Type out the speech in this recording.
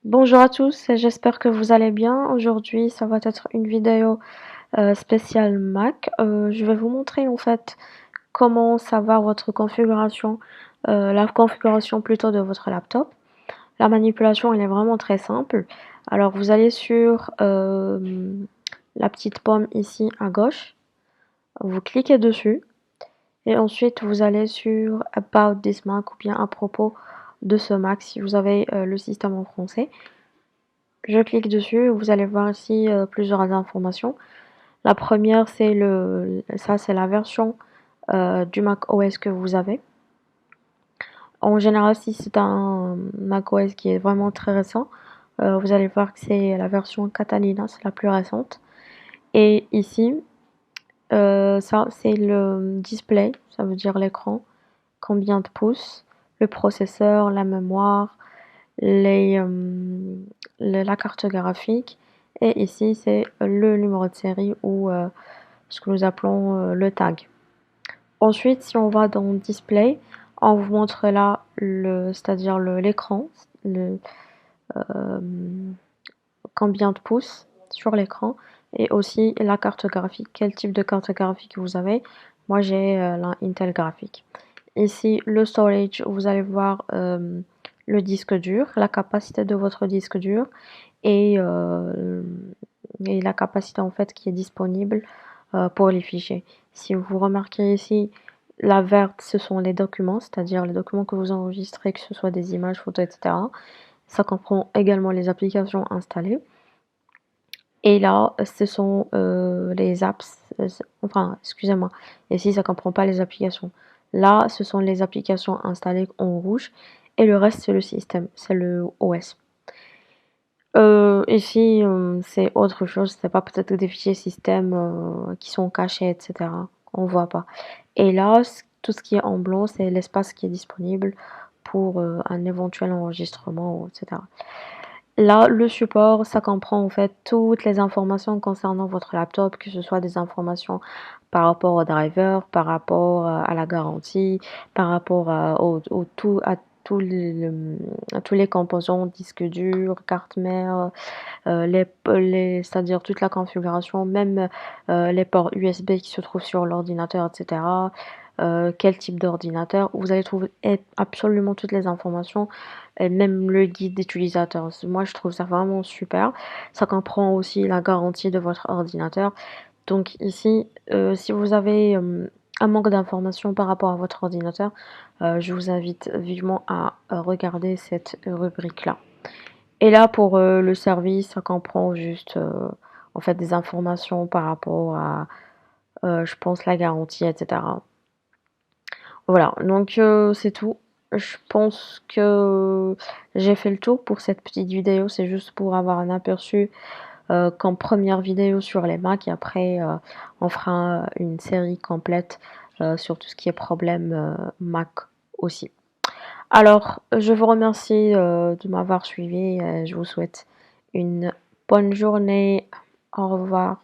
Bonjour à tous, j'espère que vous allez bien. Aujourd'hui, ça va être une vidéo spéciale Mac. Je vais vous montrer en fait comment savoir votre configuration, la configuration plutôt de votre laptop. La manipulation, elle est vraiment très simple. Alors, vous allez sur la petite pomme ici à gauche, vous cliquez dessus et ensuite vous allez sur About this Mac ou bien à propos de ce Mac si vous avez le système en français. Je clique dessus, vous allez voir ici plusieurs informations. La première, c'est la version du Mac OS que vous avez. En général, si c'est un Mac OS qui est vraiment très récent, vous allez voir que c'est la version Catalina, c'est la plus récente. Et ici, ça c'est le display, ça veut dire l'écran, combien de pouces, le processeur, la mémoire, les, la carte graphique. Et ici, c'est le numéro de série ou ce que nous appelons le tag. Ensuite, si on va dans Display, on vous montre là, c'est-à-dire l'écran, euh, combien de pouces sur l'écran et aussi la carte graphique. Quel type de carte graphique vous avez? Moi, j'ai la Intel graphique. Ici, le storage, vous allez voir le disque dur, la capacité de votre disque dur et, euh, et la capacité en fait qui est disponible pour les fichiers. Si vous remarquez ici, la verte, ce sont les documents, c'est-à-dire les documents que vous enregistrez, que ce soit des images, photos, etc. Ça comprend également les applications installées. Et là, ce sont les apps, enfin, excusez-moi, ici, ça comprend pas les applications. Là, ce sont les applications installées en rouge et le reste, c'est le système, c'est le OS. Ici, c'est autre chose, c'est pas peut-être des fichiers système qui sont cachés, etc. On voit pas. Et là, tout ce qui est en blanc, c'est l'espace qui est disponible pour un éventuel enregistrement, etc. Là, le support, ça comprend en fait toutes les informations concernant votre laptop, que ce soit des informations par rapport au driver, par rapport à la garantie, par rapport à tous les composants, disque dur, carte mère, c'est-à-dire toute la configuration, même les ports USB qui se trouvent sur l'ordinateur, etc. Quel type d'ordinateur. Vous allez trouver absolument toutes les informations et même le guide d'utilisateur. Moi, je trouve ça vraiment super. Ça comprend aussi la garantie de votre ordinateur. Donc ici, si vous avez un manque d'informations par rapport à votre ordinateur, je vous invite vivement à regarder cette rubrique-là. Et là, pour le service, ça comprend juste en fait des informations par rapport à, je pense, la garantie, etc. Voilà, donc c'est tout. Je pense que j'ai fait le tour pour cette petite vidéo. C'est juste pour avoir un aperçu comme première vidéo sur les Mac et après on fera une série complète sur tout ce qui est problème Mac aussi. Alors, je vous remercie de m'avoir suivi et je vous souhaite une bonne journée. Au revoir.